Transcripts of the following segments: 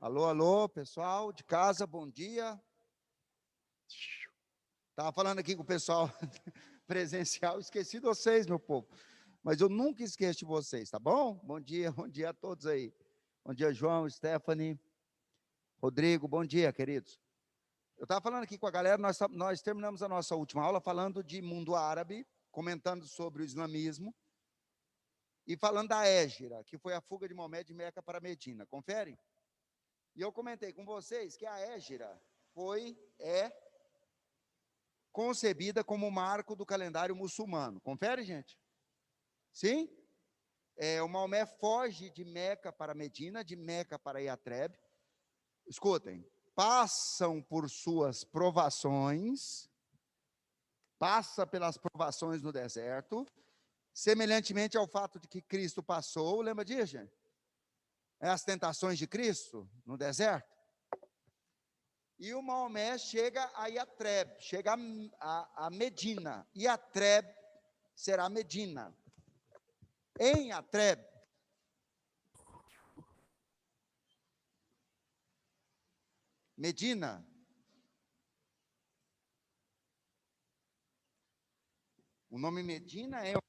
Alô, alô, pessoal de casa, bom dia. Estava falando aqui com o pessoal presencial, esqueci de vocês, meu povo. Mas eu nunca esqueço de vocês, tá bom? Bom dia a todos aí. Bom dia, João, Stephanie, Rodrigo, bom dia, queridos. Eu estava falando aqui com a galera, nós terminamos a nossa última aula falando de mundo árabe, comentando sobre o islamismo, e falando da Hégira, que foi a fuga de Maomé de Meca para Medina. Confere? E eu comentei com vocês que a Hégira é concebida como marco do calendário muçulmano. Confere, gente? Sim? O Maomé foge de Meca para Medina, de Meca para Iatreb. Escutem, passam por suas provações, passa pelas provações no deserto, semelhantemente ao fato de que Cristo passou, lembra disso, gente? As tentações de Cristo no deserto. E o Maomé chega a Iatreb, chega a Medina. Iatreb será Medina. Em Iatreb, Medina, o nome Medina é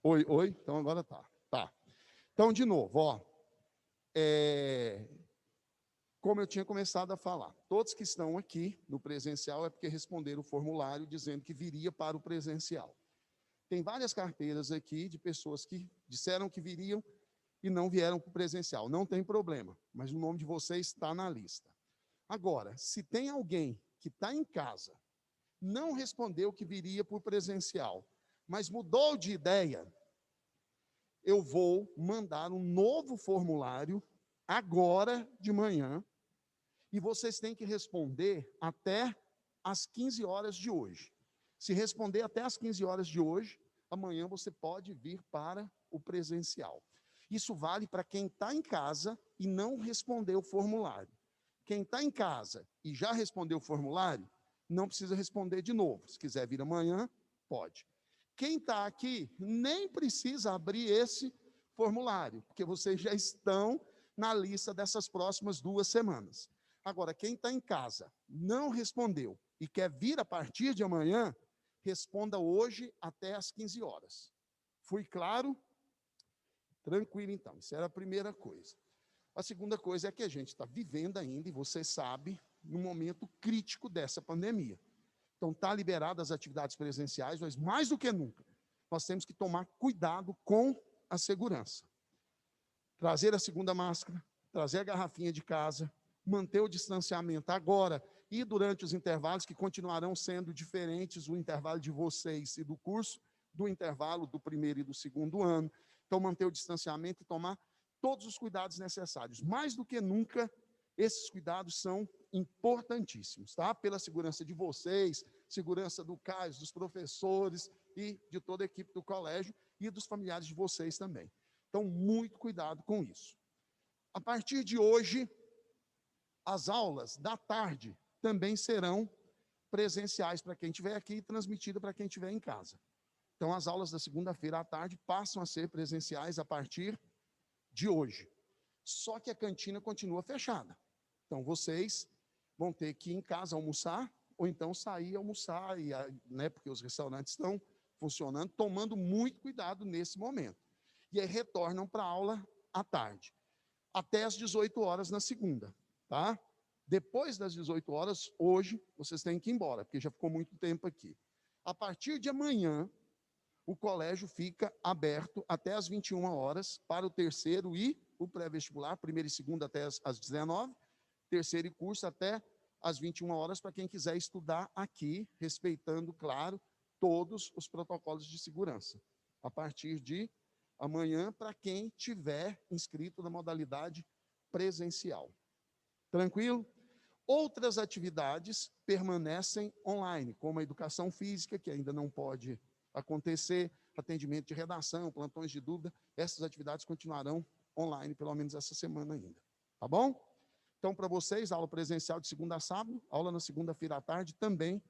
Oi, oi, então agora tá. Tá. Então, de novo, ó. Como eu tinha começado a falar, todos que estão aqui no presencial é porque responderam o formulário dizendo que viria para o presencial. Tem várias carteiras aqui de pessoas que disseram que viriam e não vieram para o presencial. Não tem problema, mas o nome de vocês está na lista. Agora, se tem alguém que está em casa, não respondeu que viria para o presencial, mas mudou de ideia, eu vou mandar um novo formulário agora de manhã e vocês têm que responder até às 15 horas de hoje. Se responder até às 15 horas de hoje, amanhã você pode vir para o presencial. Isso vale para quem está em casa e não respondeu o formulário. Quem está em casa e já respondeu o formulário, não precisa responder de novo. Se quiser vir amanhã, pode. Quem está aqui nem precisa abrir esse formulário, porque vocês já estão na lista dessas próximas 2 semanas. Agora, quem está em casa, não respondeu e quer vir a partir de amanhã, responda hoje até às 15 horas. Fui claro? Tranquilo, então. Isso era a primeira coisa. A segunda coisa é que a gente está vivendo ainda, e você sabe, num momento crítico dessa pandemia. Então, está liberadas as atividades presenciais, mas mais do que nunca, nós temos que tomar cuidado com a segurança. Trazer a segunda máscara, trazer a garrafinha de casa, manter o distanciamento agora e durante os intervalos, que continuarão sendo diferentes, o intervalo de vocês e do curso, do intervalo do primeiro e do segundo ano. Então, manter o distanciamento e tomar todos os cuidados necessários. Mais do que nunca, esses cuidados são importantíssimos, tá? Pela segurança de vocês, segurança do CAIS, dos professores e de toda a equipe do colégio e dos familiares de vocês também. Então, muito cuidado com isso. A partir de hoje, as aulas da tarde também serão presenciais para quem estiver aqui e transmitidas para quem estiver em casa. Então, as aulas da segunda-feira à tarde passam a ser presenciais a partir de hoje. Só que a cantina continua fechada. Então, vocês vão ter que ir em casa almoçar, ou então sair almoçar, né, porque os restaurantes estão funcionando, tomando muito cuidado nesse momento. E aí retornam para a aula à tarde, até às 18 horas na segunda, tá? Depois das 18 horas, hoje, vocês têm que ir embora, porque já ficou muito tempo aqui. A partir de amanhã, o colégio fica aberto até às 21 horas para o terceiro e o pré-vestibular, primeiro e segundo até às 19, terceiro e curso até às 21 horas para quem quiser estudar aqui, respeitando, claro, todos os protocolos de segurança. A partir de amanhã, para quem tiver inscrito na modalidade presencial. Tranquilo? Outras atividades permanecem online, como a educação física, que ainda não pode acontecer, atendimento de redação, plantões de dúvida, essas atividades continuarão online, pelo menos essa semana ainda. Tá bom? Então, para vocês, aula presencial de segunda a sábado, aula na segunda-feira à tarde, também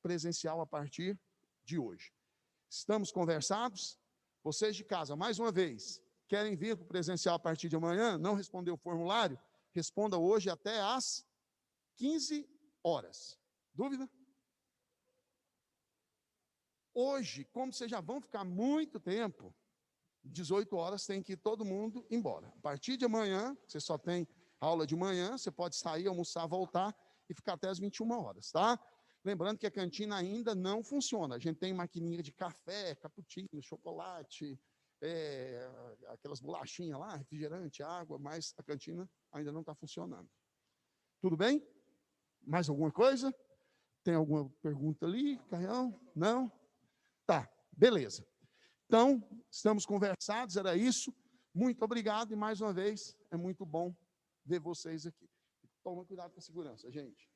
presencial a partir de hoje. Estamos conversados? Vocês de casa, mais uma vez, querem vir para o presencial a partir de amanhã? Não respondeu o formulário? Responda hoje até às 15 horas. Dúvida? Hoje, como vocês já vão ficar muito tempo, 18 horas tem que ir todo mundo embora. A partir de amanhã, você só tem aula de manhã, você pode sair, almoçar, voltar e ficar até as 21 horas, tá? Lembrando que a cantina ainda não funciona. A gente tem maquininha de café, cappuccino, chocolate, aquelas bolachinhas lá, refrigerante, água, mas a cantina ainda não está funcionando. Tudo bem? Mais alguma coisa? Tem alguma pergunta ali, Carrão? Não? Tá, beleza. Então, estamos conversados, era isso. Muito obrigado e, mais uma vez, é muito bom ver vocês aqui. Toma cuidado com a segurança, gente.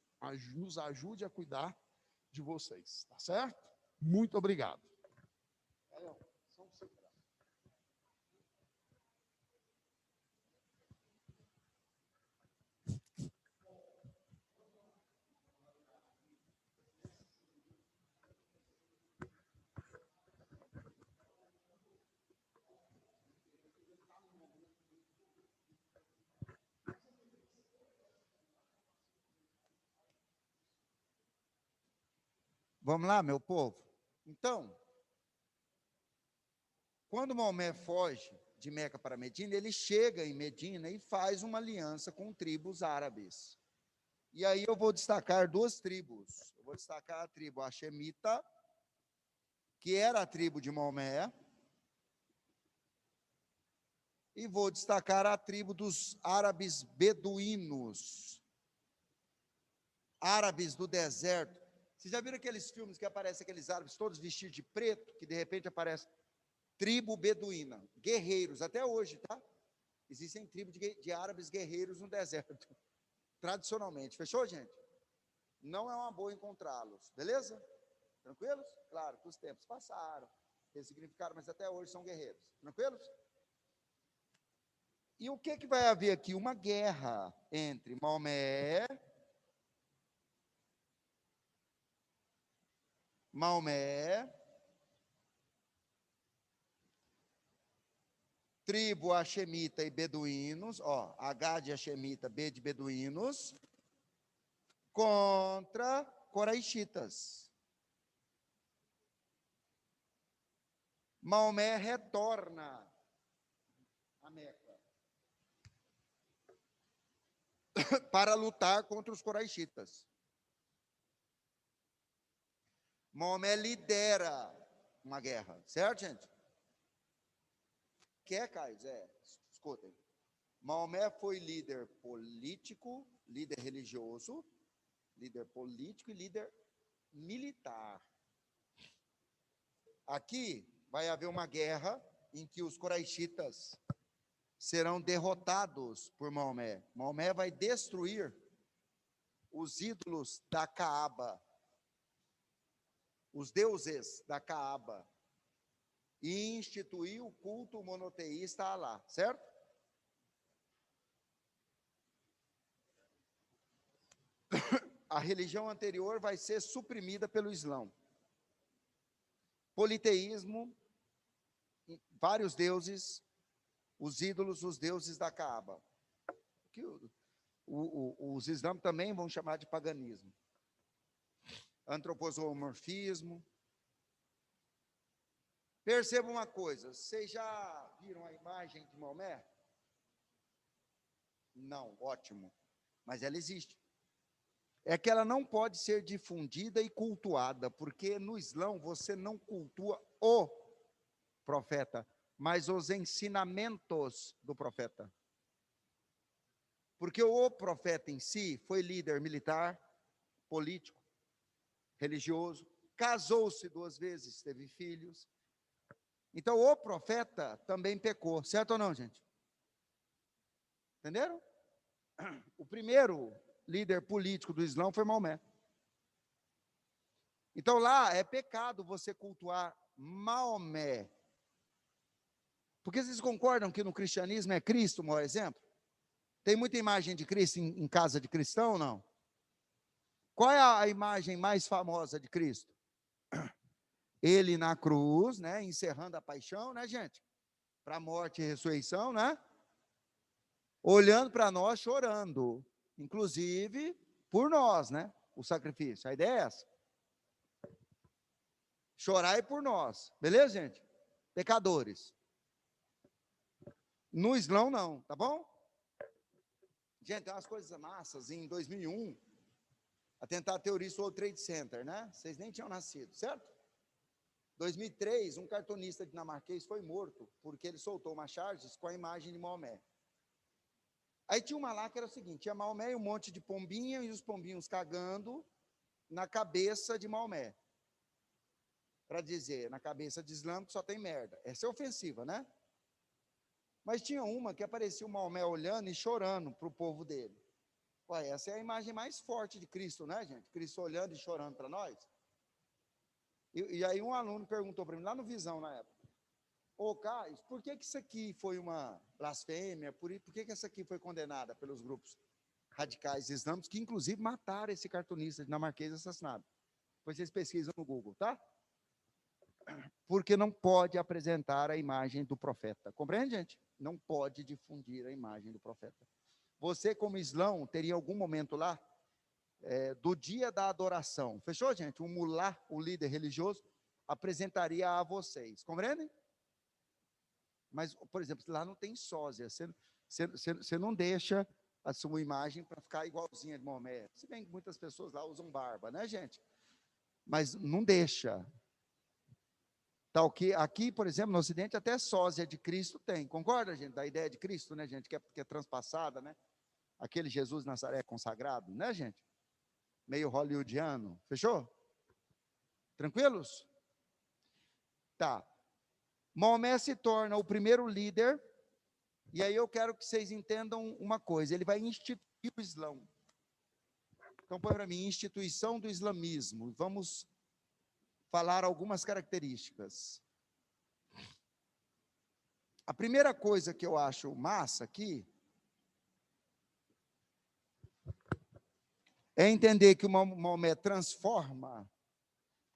Nos ajude a cuidar de vocês, tá certo? Muito obrigado. Vamos lá, meu povo? Então, quando Maomé foge de Meca para Medina, ele chega em Medina e faz uma aliança com tribos árabes. E aí eu vou destacar duas tribos. Eu vou destacar a tribo Hashemita, que era a tribo de Maomé, e vou destacar a tribo dos árabes beduínos, árabes do deserto. Vocês já viram aqueles filmes que aparecem aqueles árabes todos vestidos de preto, que de repente aparece tribo beduína, guerreiros, até hoje, tá? Existem tribos de árabes guerreiros no deserto, tradicionalmente. Fechou, gente? Não é uma boa encontrá-los, beleza? Tranquilos? Claro que os tempos passaram, ressignificaram, mas até hoje são guerreiros. Tranquilos? E o que vai haver aqui? Uma guerra entre Maomé, tribo Hashemita e beduínos, ó, H de Hashemita, B de beduínos, contra coraixitas. Maomé retorna a Meca para lutar contra os coraixitas. Maomé lidera uma guerra, certo, gente? Quer, Caio? Escutem. Maomé foi líder político, líder religioso, líder político e líder militar. Aqui vai haver uma guerra em que os coraixitas serão derrotados por Maomé. Maomé vai destruir os ídolos da Caaba, os deuses da Caaba, e instituir o culto monoteísta a Alá, certo? A religião anterior vai ser suprimida pelo Islã. politeísmo, vários deuses, os ídolos, os deuses da Caaba. Que os islâmicos também vão chamar de paganismo. Antroposomorfismo. Perceba uma coisa, vocês já viram a imagem de Maomé? Não, ótimo, mas ela existe. É que ela não pode ser difundida e cultuada, porque no Islã você não cultua o profeta, mas os ensinamentos do profeta. Porque o profeta em si foi líder militar, político, religioso, casou-se 2 vezes, teve filhos. Então o profeta também pecou, certo ou não, gente? Entenderam? O primeiro líder político do Islã foi Maomé. Então lá é pecado você cultuar Maomé. Porque vocês concordam que no cristianismo é Cristo o maior exemplo? Tem muita imagem de Cristo em casa de cristão ou não? Qual é a imagem mais famosa de Cristo? Ele na cruz, né, encerrando a paixão, né, gente? Para a morte e ressurreição, né? Olhando para nós, chorando. Inclusive, por nós, né? O sacrifício. A ideia é essa. Chorai por nós. Beleza, gente? Pecadores. No Islã, não, tá bom? Gente, tem umas coisas massas. Em 2001, atentado terrorista ao World Trade Center, né? Vocês nem tinham nascido, certo? 2003, um cartunista dinamarquês foi morto porque ele soltou uma charge com a imagem de Maomé. Aí tinha uma lá que era o seguinte, tinha Maomé e um monte de pombinha e os pombinhos cagando na cabeça de Maomé. Para dizer, na cabeça de islâmico só tem merda. Essa é ofensiva, né? Mas tinha uma que aparecia o Maomé olhando e chorando para o povo dele. Ué, essa é a imagem mais forte de Cristo, né, gente? Cristo olhando e chorando para nós. E aí um aluno perguntou para mim, lá no Visão na época, ô Caio, por que isso aqui foi uma blasfêmia? Por que essa aqui foi condenada pelos grupos radicais islâmicos, que inclusive mataram esse cartunista dinamarquês assassinado? Depois vocês pesquisam no Google, tá? Porque não pode apresentar a imagem do profeta. Compreende, gente? Não pode difundir a imagem do profeta. Você, como islão, teria algum momento lá, do dia da adoração. Fechou, gente? O mulá, o líder religioso, apresentaria a vocês. Compreendem? Mas, por exemplo, lá não tem sósia. Você não deixa a sua imagem para ficar igualzinha de Maomé. Se bem que muitas pessoas lá usam barba, né, gente? Mas não deixa. Tal que aqui, por exemplo, no Ocidente, até sósia de Cristo tem. Concorda, gente? Da ideia de Cristo, né, gente? Que é transpassada, né? Aquele Jesus Nazaré consagrado, né, gente? Meio hollywoodiano. Fechou? Tranquilos? Tá. Maomé se torna o primeiro líder, e aí eu quero que vocês entendam uma coisa, ele vai instituir o Islã. Então põe para mim, instituição do islamismo. Vamos falar algumas características. A primeira coisa que eu acho massa aqui é entender que o Maomé transforma,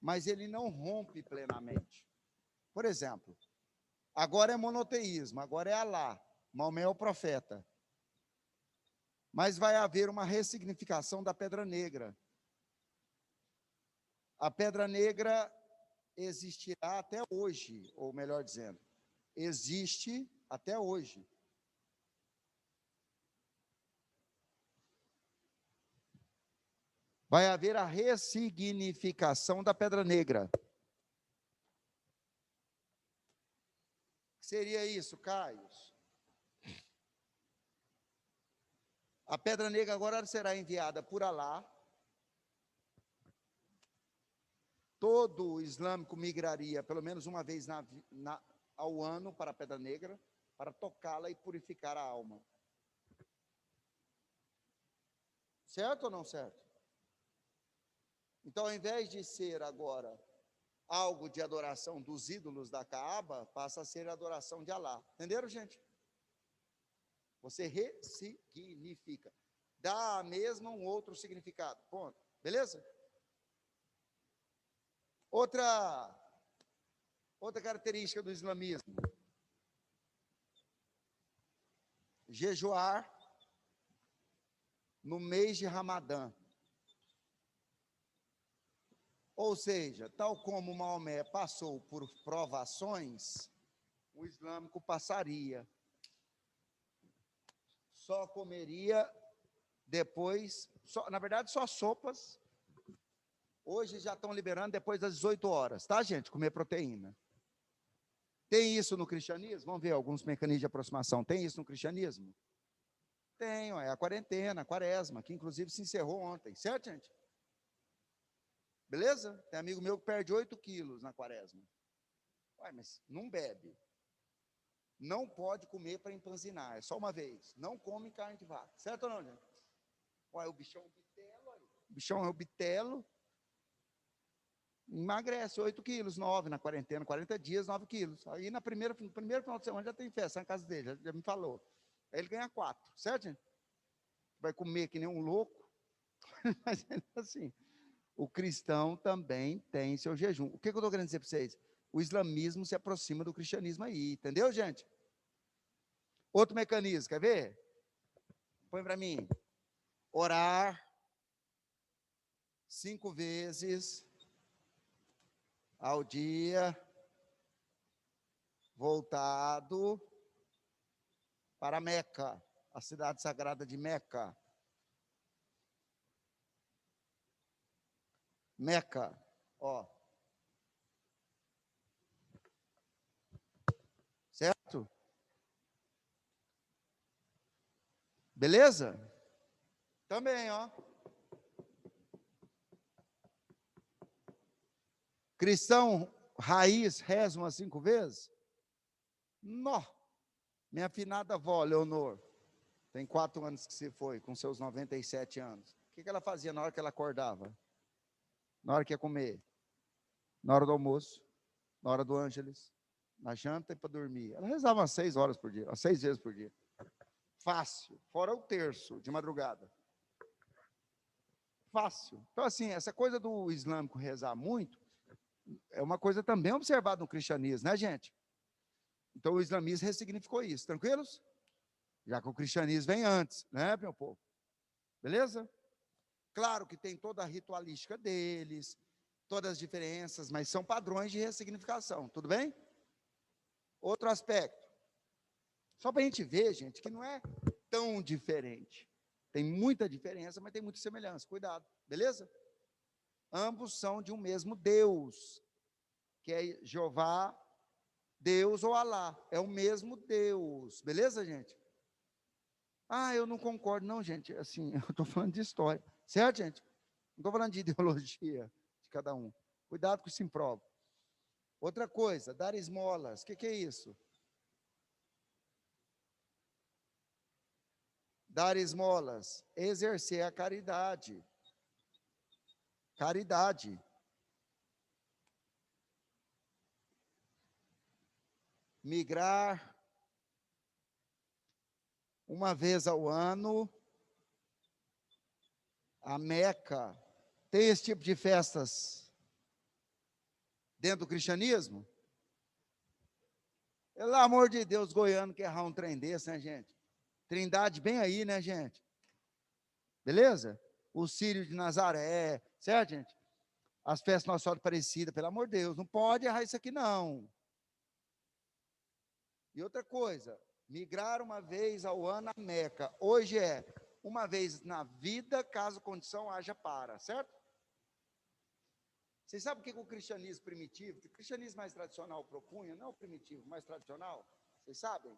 mas ele não rompe plenamente. Por exemplo, agora é monoteísmo, agora é Alá, Maomé é o profeta. Mas vai haver uma ressignificação da pedra negra. A pedra negra existirá até hoje, ou melhor dizendo, existe até hoje. Vai haver a ressignificação da pedra negra. O que seria isso, Caio? A pedra negra agora será enviada por Alá. Todo islâmico migraria pelo menos uma vez ao ano para a pedra negra, para tocá-la e purificar a alma. Certo ou não certo? Então, ao invés de ser agora algo de adoração dos ídolos da Caaba, passa a ser adoração de Alá. Entenderam, gente? Você ressignifica. Dá a mesma um outro significado. Ponto. Beleza? Outra Outra característica do islamismo: jejuar no mês de Ramadã. Ou seja, tal como Maomé passou por provações, o islâmico passaria. Só comeria depois, na verdade, só sopas. Hoje já estão liberando depois das 18 horas, tá, gente? Comer proteína. Tem isso no cristianismo? Vamos ver alguns mecanismos de aproximação. Tem isso no cristianismo? Tem, é a quarentena, a quaresma, que inclusive se encerrou ontem, certo, gente? Beleza? Tem amigo meu que perde 8 quilos na quaresma. Uai, mas não bebe. Não pode comer para empanzinar, é só uma vez. Não come carne de vaca, certo ou não, gente? Uai, o bichão é o bitelo aí. O bichão é o bitelo. Emagrece 8 quilos, 9 na quarentena, 40 dias, 9 quilos. Aí no primeiro final de semana já tem festa na casa dele, já me falou. Aí ele ganha 4, certo, gente? Vai comer que nem um louco. Mas assim, o cristão também tem seu jejum. O que eu estou querendo dizer para vocês? O islamismo se aproxima do cristianismo aí, entendeu, gente? Outro mecanismo, quer ver? Põe para mim. Orar 5 vezes ao dia, voltado para Meca, a cidade sagrada de Meca. Meca, ó. Certo? Beleza? Também, ó. Cristão raiz reza umas 5 vezes? Nó. Minha afinada avó, Leonor, tem 4 anos que se foi, com seus 97 anos. O que ela fazia na hora que ela acordava? Na hora que ia comer? Na hora do almoço? Na hora do ângeles? Na janta e para dormir? Ela rezava umas 6 horas por dia, umas 6 vezes por dia. Fácil, fora o terço de madrugada. Fácil. Então, assim, essa coisa do islâmico rezar muito é uma coisa também observada no cristianismo, né, gente? Então, o islamismo ressignificou isso. Tranquilos? Já que o cristianismo vem antes, né, meu povo? Beleza? Claro que tem toda a ritualística deles, todas as diferenças, mas são padrões de ressignificação, tudo bem? Outro aspecto. Só para a gente ver, gente, que não é tão diferente. Tem muita diferença, mas tem muita semelhança. Cuidado, beleza? Ambos são de um mesmo Deus, que é Jeová, Deus ou Alá. É o mesmo Deus, beleza, gente? Ah, eu não concordo. Não, gente, assim, eu estou falando de história. Certo, gente? Não estou falando de ideologia de cada um. Cuidado com isso improvo. Outra coisa, dar esmolas. O que é isso? Dar esmolas, exercer a caridade. Caridade. Migrar uma vez ao ano a Meca. Tem esse tipo de festas dentro do cristianismo? Pelo amor de Deus, goiano quer errar um trem desse, né, gente? Trindade bem aí, né, gente? Beleza? O Círio de Nazaré, certo, gente? As festas Nossa Senhora Aparecida, pelo amor de Deus, não pode errar isso aqui, não. E outra coisa, migrar uma vez ao ano a Meca. Hoje é uma vez na vida, caso condição haja para, certo? Vocês sabem o que o cristianismo primitivo, o cristianismo mais tradicional propunha? Não o primitivo, mais tradicional. Vocês sabem?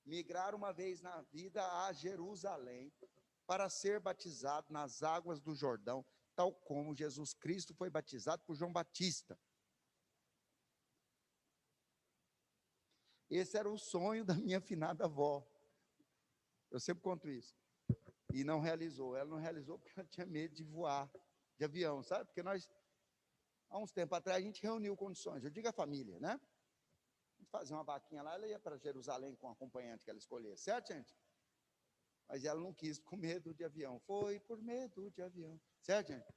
Migrar uma vez na vida a Jerusalém para ser batizado nas águas do Jordão, tal como Jesus Cristo foi batizado por João Batista. Esse era o sonho da minha finada avó. Eu sempre conto isso. E não realizou. Ela não realizou porque ela tinha medo de voar de avião, sabe? Porque nós, há uns tempos atrás, a gente reuniu condições. Eu digo a família, né? A gente fazia uma vaquinha lá, ela ia para Jerusalém com o acompanhante que ela escolhesse, certo, gente? Mas ela não quis com medo de avião. Foi por medo de avião. Certo, gente?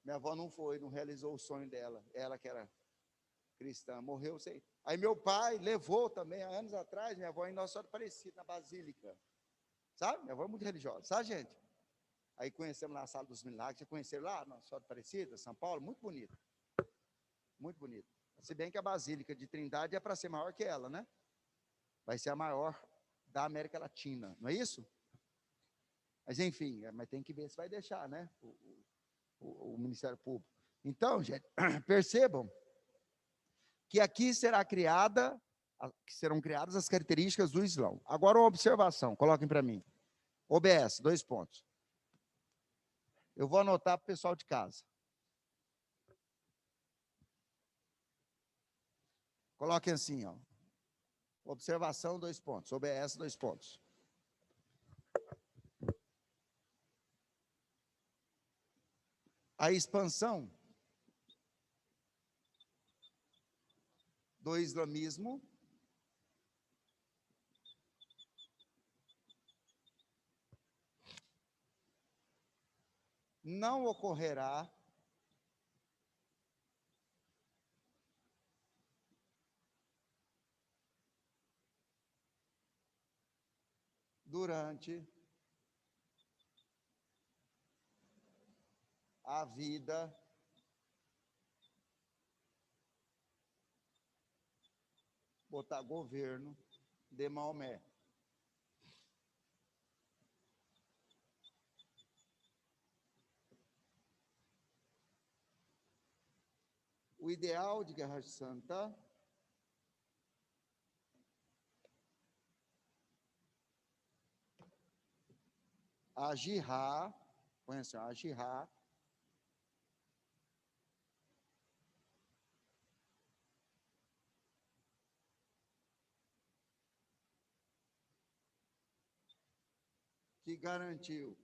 Minha avó não foi, não realizou o sonho dela. Ela que era cristã, morreu, sei. Aí meu pai levou também, há anos atrás, minha avó em Nossa Senhora Aparecida, na Basílica. Sabe? Minha avó é muito religiosa, sabe, gente? Aí conhecemos na Sala dos Milagres, você conheceu lá, Nossa Senhora Aparecida, São Paulo, muito bonito. Muito bonito. Se bem que a Basílica de Trindade é para ser maior que ela, né? Vai ser a maior da América Latina, não é isso? Mas enfim, mas tem que ver se vai deixar, né? O Ministério Público. Então, gente, percebam que aqui serão criadas as características do Islão. Agora uma observação, coloquem para mim. OBS, 2 pontos. Eu vou anotar para o pessoal de casa. Coloquem assim, ó. Observação, 2 pontos. OBS, 2 pontos. A expansão do islamismo não ocorrerá durante a vida botar governo de Maomé. O ideal de Guerra Santa a jihad, conhece a jihad, que garantiu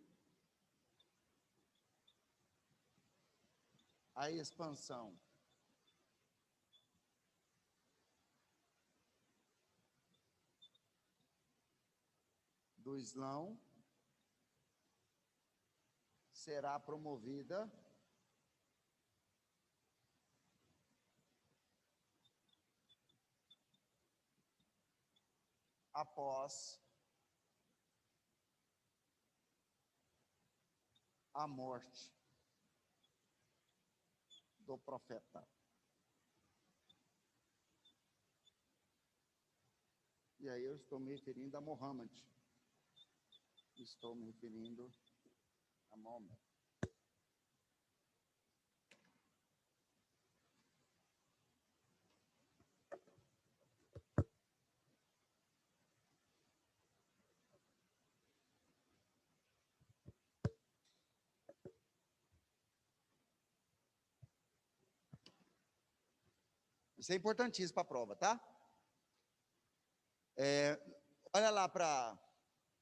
a expansão do Islão, será promovida após a morte do profeta. E aí eu estou me referindo a Muhammad. Estou me referindo a Maomé. Isso é importantíssimo para a prova, tá? Olha lá para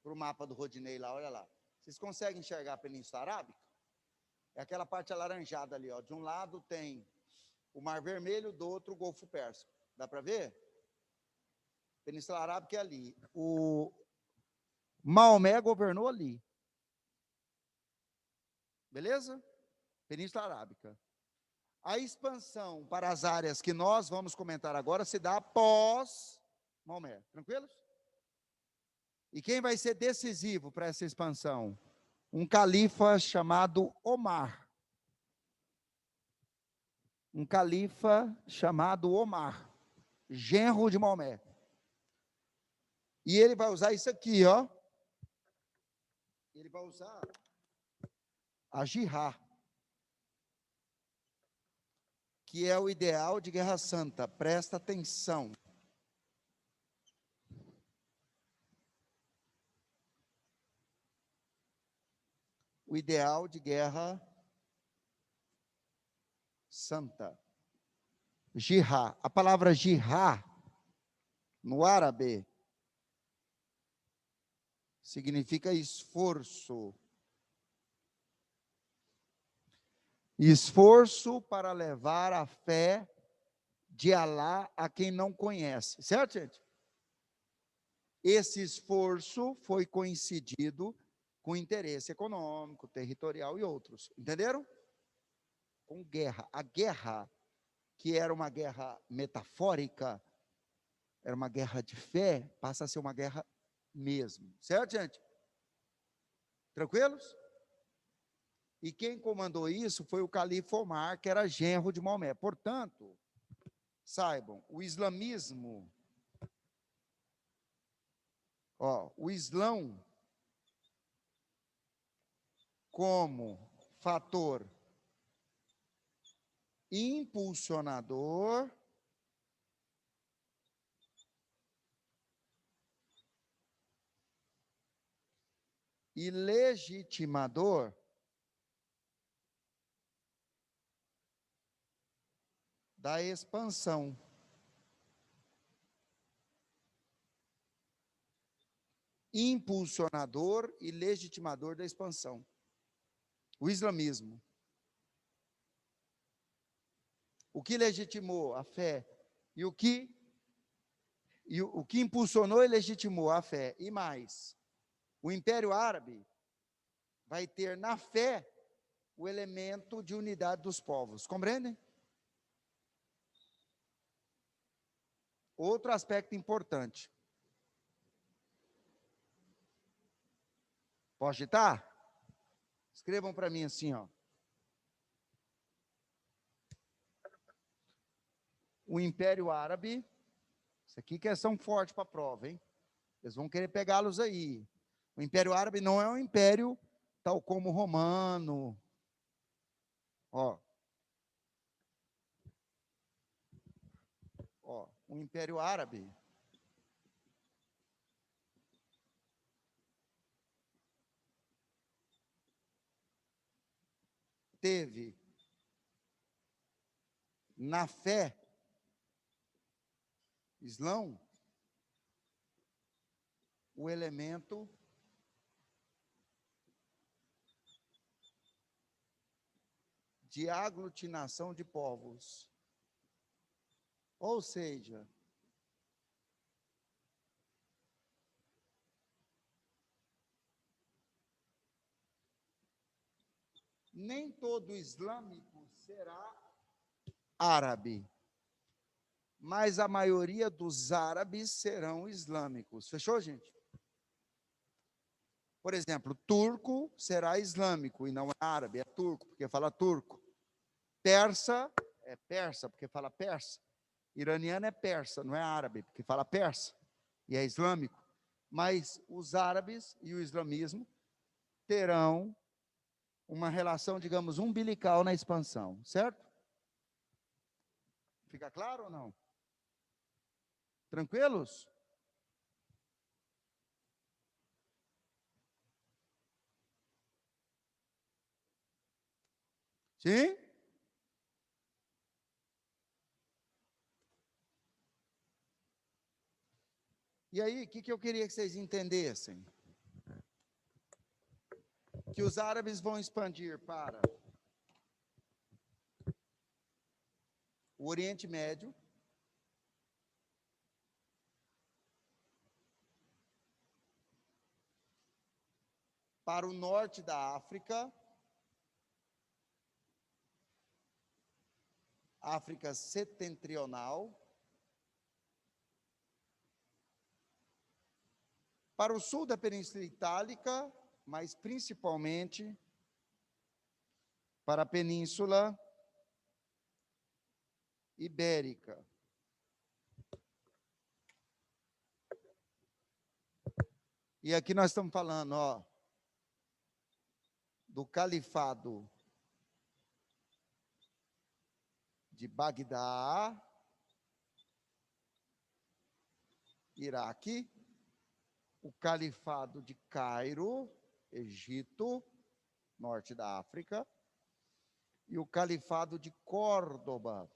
o mapa do Rodinei lá, olha lá. Vocês conseguem enxergar a Península Arábica? É aquela parte alaranjada ali, ó. De um lado tem o Mar Vermelho, do outro o Golfo Pérsico. Dá para ver? Península Arábica é ali. O Maomé governou ali. Beleza? Península Arábica. A expansão para as áreas que nós vamos comentar agora se dá após Maomé. Tranquilos? E quem vai ser decisivo para essa expansão? Um califa chamado Omar. Um califa chamado Omar, genro de Maomé. E ele vai usar isso aqui, ó. Ele vai usar a jihad, que é o ideal de Guerra Santa. Presta atenção. O ideal de Guerra Santa. Jihad. A palavra jihad, no árabe, significa esforço. Esforço para levar a fé de Alá a quem não conhece. Certo, gente? Esse esforço foi coincidido com interesse econômico, territorial e outros. Entenderam? Com guerra. A guerra que era uma guerra metafórica, era uma guerra de fé, passa a ser uma guerra mesmo. Certo, gente? Tranquilos? E quem comandou isso foi o califa Omar, que era genro de Maomé. Portanto, saibam, o islamismo, o Islão, como fator impulsionador e legitimador da expansão. Impulsionador e legitimador da expansão. O islamismo. O que legitimou a fé e o que impulsionou e legitimou a fé. E mais, o Império Árabe vai ter na fé o elemento de unidade dos povos. Compreendem? Outro aspecto importante. Posso digitar? Escrevam para mim assim, ó. O Império Árabe, isso aqui que é questão forte para a prova, hein? Eles vão querer pegá-los aí. O Império Árabe não é um império tal como o romano. O Império Árabe teve na fé Islão o elemento de aglutinação de povos. Ou seja, nem todo islâmico será árabe, mas a maioria dos árabes serão islâmicos. Fechou, gente? Por exemplo, turco será islâmico e não é árabe, é turco, porque fala turco. Persa é persa, porque fala persa. Iraniano é persa, não é árabe, porque fala persa e é islâmico. Mas os árabes e o islamismo terão uma relação, digamos, umbilical na expansão, certo? Fica claro ou não? Tranquilos? Sim? E aí, o que eu queria que vocês entendessem? Que os árabes vão expandir para o Oriente Médio, para o norte da África, África setentrional, para o sul da Península Itálica, mas principalmente para a Península Ibérica. E aqui nós estamos falando, do califado de Bagdá, Iraque, o califado de Cairo, Egito, norte da África, e o califado de Córdoba,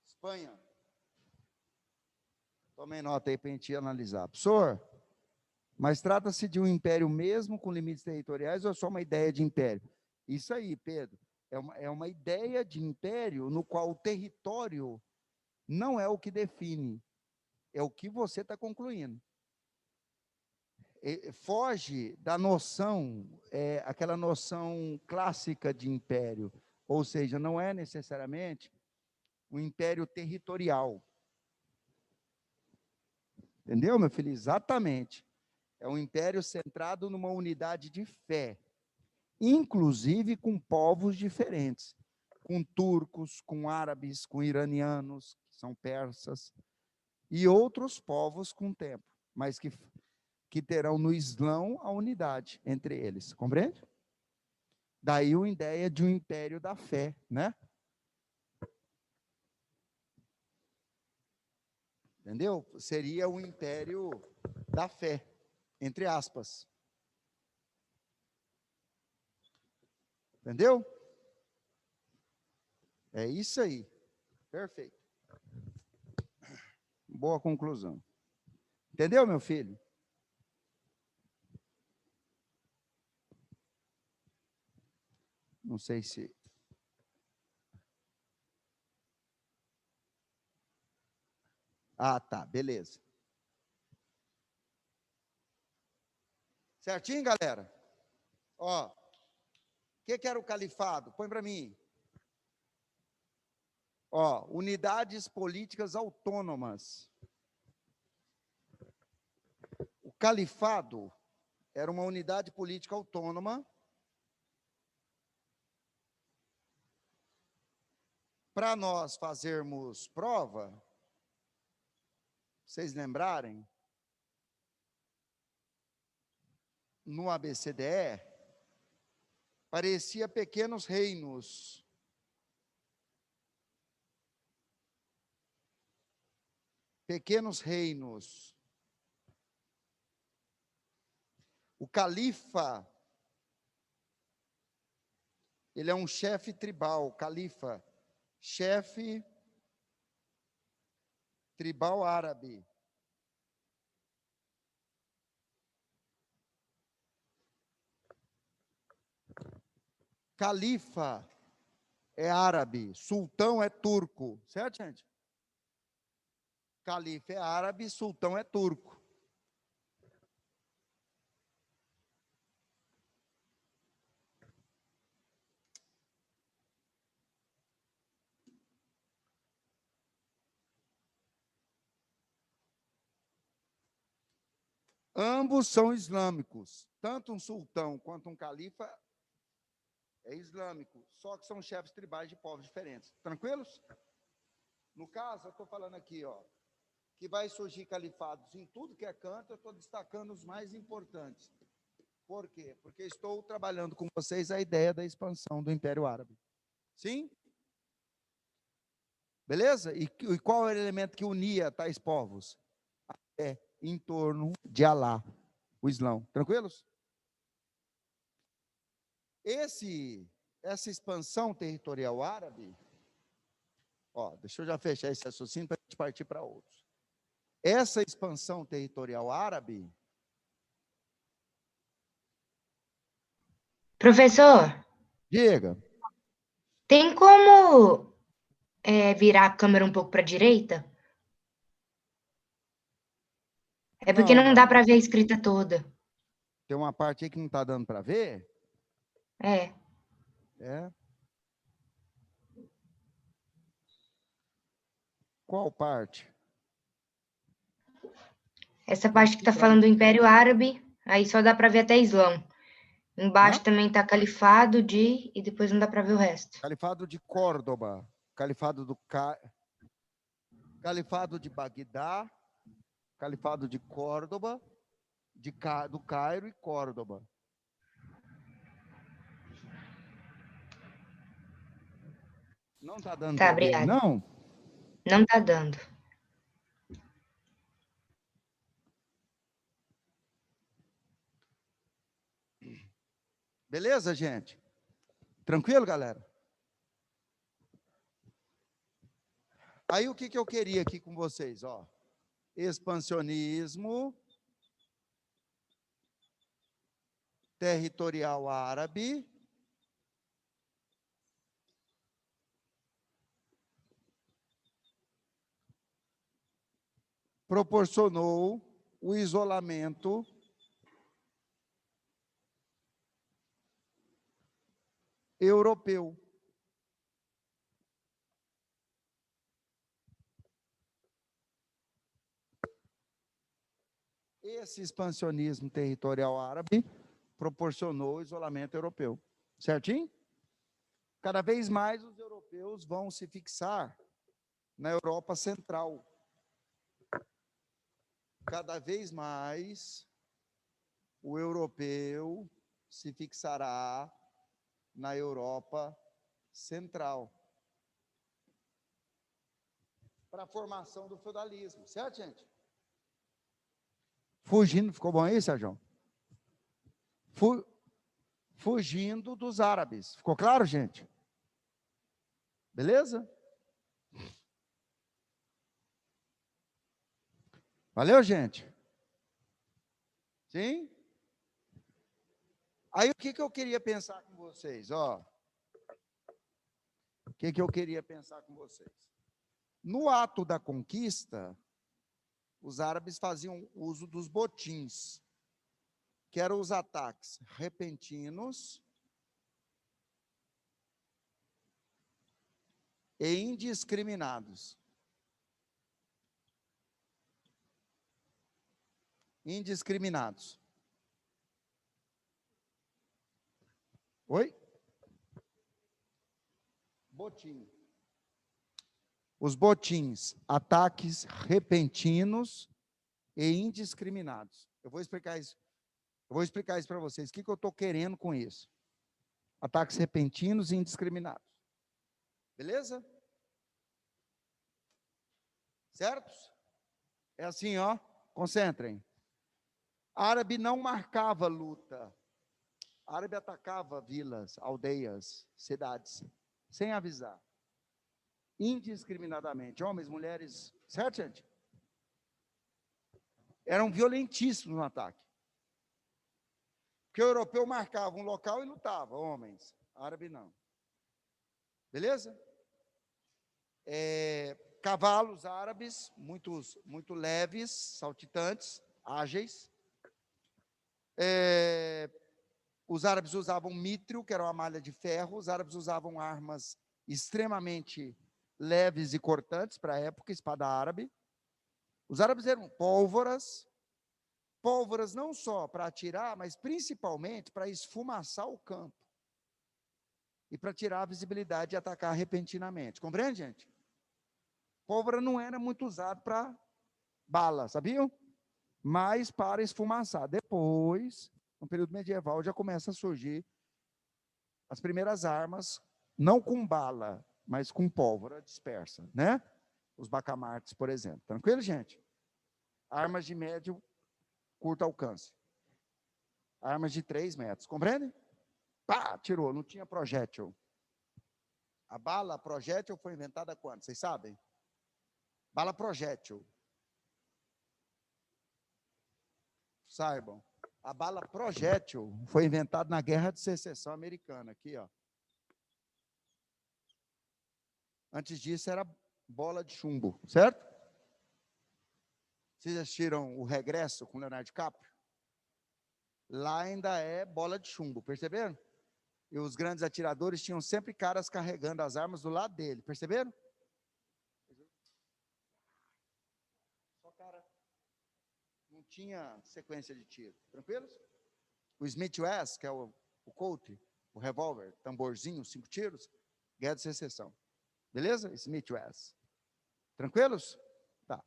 Espanha. Tomem nota aí para a gente analisar. Professor, mas trata-se de um império mesmo com limites territoriais ou é só uma ideia de império? Isso aí, Pedro, é uma ideia de império no qual o território não é o que define, é o que você está concluindo. foge da noção, aquela noção clássica de império, ou seja, não é necessariamente um império territorial. Entendeu, meu filho? Exatamente. É um império centrado numa unidade de fé, inclusive com povos diferentes, com turcos, com árabes, com iranianos, que são persas, e outros povos com o tempo, mas que terão no Islão a unidade entre eles, compreende? Daí a ideia de um império da fé, né? Entendeu? Seria o império da fé, entre aspas. Entendeu? É isso aí. Perfeito. Boa conclusão. Entendeu, meu filho? Não sei se... Ah, tá, beleza. Certinho, galera? Ó, o que era o califado? Põe para mim. Ó, unidades políticas autônomas. O califado era uma unidade política autônoma para nós fazermos prova, vocês lembrarem, no ABCDE, parecia pequenos reinos. Pequenos reinos. O califa, ele é um chefe tribal, califa, chefe tribal árabe. Califa é árabe, sultão é turco, certo, gente? Califa é árabe, sultão é turco. Ambos são islâmicos, tanto um sultão quanto um califa é islâmico, só que são chefes tribais de povos diferentes. Tranquilos? No caso, eu estou falando aqui, ó, que vai surgir califados em tudo que é canto, eu estou destacando os mais importantes. Por quê? Porque estou trabalhando com vocês a ideia da expansão do Império Árabe. Sim? Beleza? E qual era o elemento que unia tais povos? É em torno de Alá, o Islão. Tranquilos? Essa expansão territorial árabe, ó, deixa eu já fechar esse raciocínio para a gente partir para outros. Essa expansão territorial árabe... Professor, Diga. tem como virar a câmera um pouco para a direita? É porque não dá para ver a escrita toda. Tem uma parte aí que não está dando para ver? É. É. Qual parte? Essa parte que está falando do Império Árabe, aí só dá para ver até Islão. Embaixo também está Califado e depois não dá para ver o resto. Califado de Córdoba, Califado de Bagdá, Califado de Córdoba, do Cairo e Córdoba. Não está dando para ver, não? Não está dando. Beleza, gente? Tranquilo, galera? Aí o que eu queria aqui com vocês, ó? Expansionismo territorial árabe, proporcionou o isolamento europeu. Esse expansionismo territorial árabe proporcionou o isolamento europeu. Certinho? Cada vez mais os europeus vão se fixar na Europa Central. Cada vez mais o europeu se fixará na Europa Central. Para a formação do feudalismo, certo, gente? Fugindo, ficou bom aí, Sérgio? Fugindo dos árabes. Ficou claro, gente? Beleza? Valeu, gente? Sim? Aí o que eu queria pensar com vocês? Ó, o que eu queria pensar com vocês? No ato da conquista, os árabes faziam uso dos botins, que eram os ataques repentinos e indiscriminados. Indiscriminados. Oi? Botim. Os botins, ataques repentinos e indiscriminados. Eu vou explicar isso para vocês. O que eu estou querendo com isso? Ataques repentinos e indiscriminados. Beleza? Certos? É assim, ó. Concentrem. Árabe não marcava luta. Árabe atacava vilas, aldeias, cidades, sem avisar. Indiscriminadamente. Homens, mulheres. Certo, gente? Eram violentíssimos no ataque. Porque o europeu marcava um local e lutava, homens. Árabe não. Beleza? Cavalos árabes, muito leves, saltitantes, ágeis. Os árabes usavam mítrio, que era uma malha de ferro. Os árabes usavam armas extremamente leves e cortantes para a época, espada árabe. Os árabes eram pólvoras não só para atirar, mas principalmente para esfumaçar o campo e para tirar a visibilidade e atacar repentinamente. Compreende, gente? Pólvora não era muito usado para bala, sabiam? Mas para esfumaçar. Depois, no período medieval, já começa a surgir as primeiras armas, não com bala, mas com pólvora dispersa, né? Os bacamartes, por exemplo. Tranquilo, gente? Armas de médio, curto alcance. Armas de 3 metros, compreende? Pá, tirou, não tinha projétil. A bala projétil foi inventada quando? Vocês sabem? Bala projétil. Saibam. A bala projétil foi inventada na Guerra de Secessão Americana, aqui, ó. Antes disso era bola de chumbo, certo? Vocês assistiram O Regresso com Leonardo DiCaprio? Lá ainda é bola de chumbo, perceberam? E os grandes atiradores tinham sempre caras carregando as armas do lado dele, perceberam? Só cara, não tinha sequência de tiro, tranquilos? O Smith Wesson, que é o Colt, o revólver, tamborzinho, 5 tiros, Guerra de Secessão. Beleza? Smith Wesson. Tranquilos? Tá.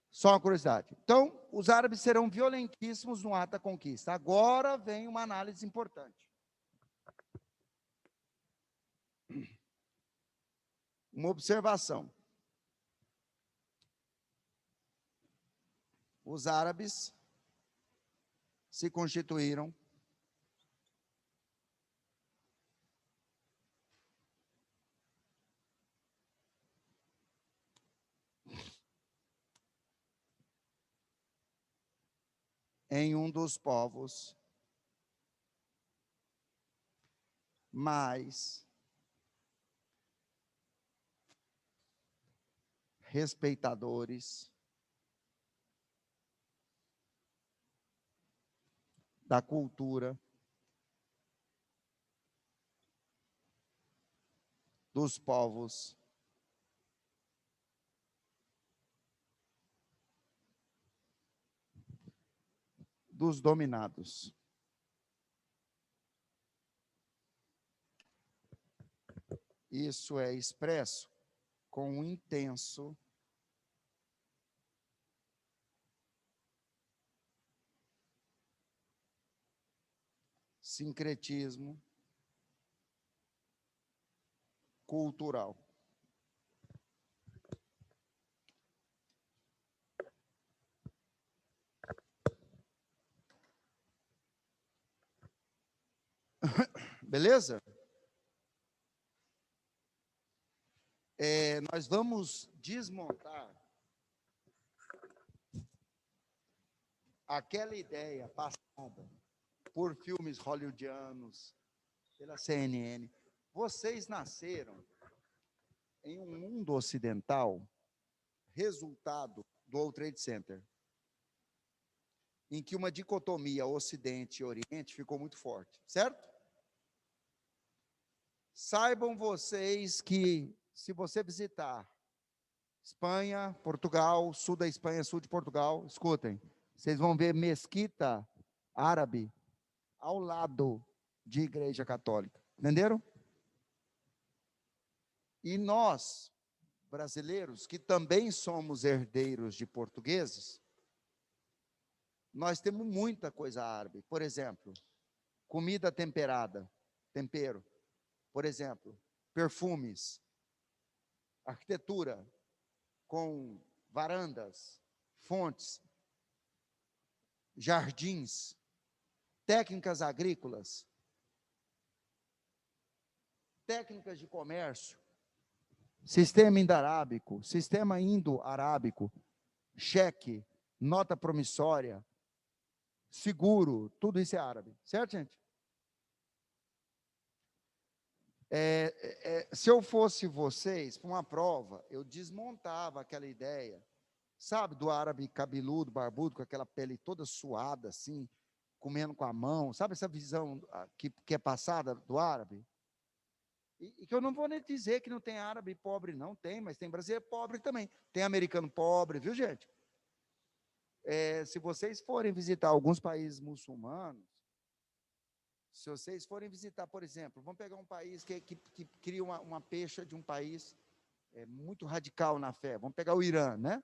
Só uma curiosidade. Então, os árabes serão violentíssimos no ato da conquista. Agora vem uma análise importante. Uma observação. Os árabes se constituíram em um dos povos mais respeitadores da cultura dos povos dos dominados. Isso é expresso com um intenso sincretismo cultural. Beleza? Nós vamos desmontar aquela ideia passada por filmes hollywoodianos, pela CNN. Vocês nasceram em um mundo ocidental, resultado do World Trade Center, em que uma dicotomia Ocidente e Oriente ficou muito forte, certo? Saibam vocês que, se você visitar Espanha, Portugal, sul da Espanha, sul de Portugal, escutem, vocês vão ver mesquita árabe ao lado de igreja católica. Entenderam? E nós, brasileiros, que também somos herdeiros de portugueses, nós temos muita coisa árabe. Por exemplo, comida temperada, tempero. Por exemplo, perfumes, arquitetura com varandas, fontes, jardins, técnicas agrícolas, técnicas de comércio, sistema indo-arábico, sistema indo-arábico, cheque, nota promissória, seguro, tudo isso é árabe, certo, gente? Se eu fosse vocês, para uma prova, eu desmontava aquela ideia, sabe, do árabe cabeludo, barbudo, com aquela pele toda suada, assim, comendo com a mão, sabe essa visão que é passada do árabe? E que eu não vou nem dizer que não tem árabe pobre, não tem, mas tem brasileiro pobre também, tem americano pobre, viu, gente? Se vocês forem visitar alguns países muçulmanos, se vocês forem visitar, por exemplo, vamos pegar um país que cria uma pecha de um país muito radical na fé, vamos pegar o Irã, né?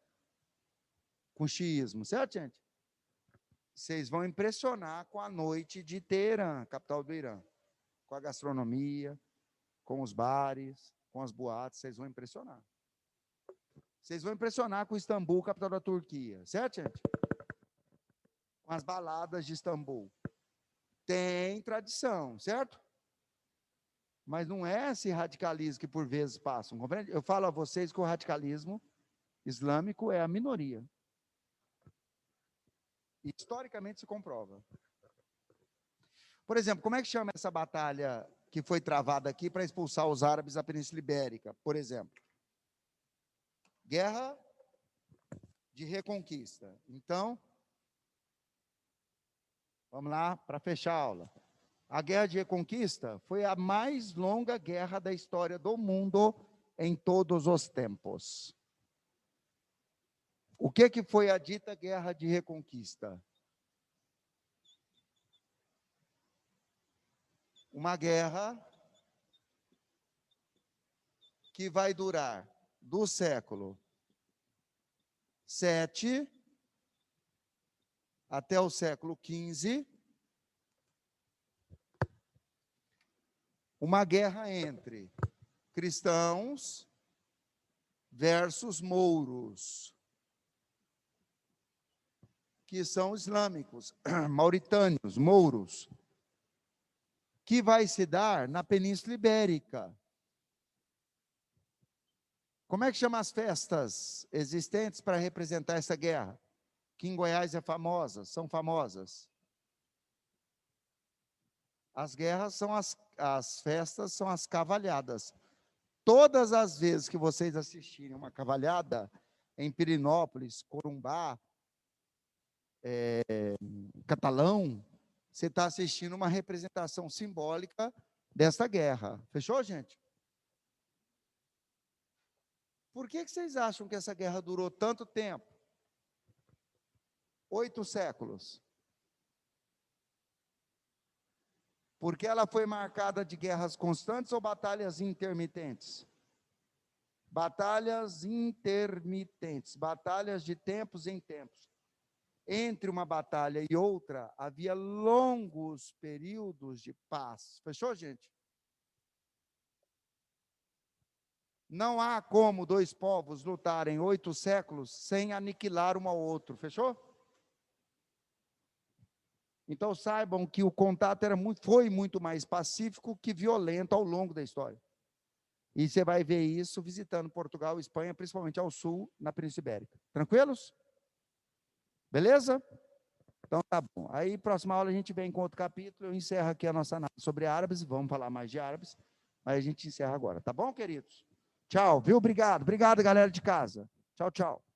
Com xiismo, certo, gente? Vocês vão impressionar com a noite de Teherã, capital do Irã, com a gastronomia, com os bares, com as boates, vocês vão impressionar. Vocês vão impressionar com Istambul, capital da Turquia, certo, gente? Com as baladas de Istambul. Tem tradição, certo? Mas não é esse radicalismo que por vezes passam, compreende? Eu falo a vocês que o radicalismo islâmico é a minoria. Historicamente se comprova. Por exemplo, como é que chama essa batalha que foi travada aqui para expulsar os árabes da Península Ibérica, por exemplo? Guerra de Reconquista. Então, vamos lá para fechar a aula. A Guerra de Reconquista foi a mais longa guerra da história do mundo em todos os tempos. O que foi a dita Guerra de Reconquista? Uma guerra que vai durar do século 7 até o século 15, uma guerra entre cristãos versus mouros, que são islâmicos, mauritânios, mouros, que vai se dar na Península Ibérica. Como é que chama as festas existentes para representar essa guerra? Que em Goiás são famosas. As guerras são as festas, são as cavalhadas. Todas as vezes que vocês assistirem uma cavalhada em Pirinópolis, Corumbá, Catalão, você está assistindo uma representação simbólica dessa guerra. Fechou, gente? por que vocês acham que essa guerra durou tanto tempo? 8 séculos. Porque ela foi marcada de guerras constantes ou batalhas intermitentes? Batalhas intermitentes, batalhas de tempos em tempos. Entre uma batalha e outra, havia longos períodos de paz. Fechou, gente? Não há como 2 povos lutarem 8 séculos sem aniquilar um ao outro. Fechou? Então saibam que o contato foi muito mais pacífico que violento ao longo da história. E você vai ver isso visitando Portugal e Espanha, principalmente ao sul, na Península Ibérica. Tranquilos? Beleza? Então tá bom. Aí, próxima aula, a gente vem com outro capítulo. Eu encerro aqui a nossa análise sobre árabes. Vamos falar mais de árabes. Mas a gente encerra agora. Tá bom, queridos? Tchau, viu? Obrigado. Obrigado, galera de casa. Tchau, tchau.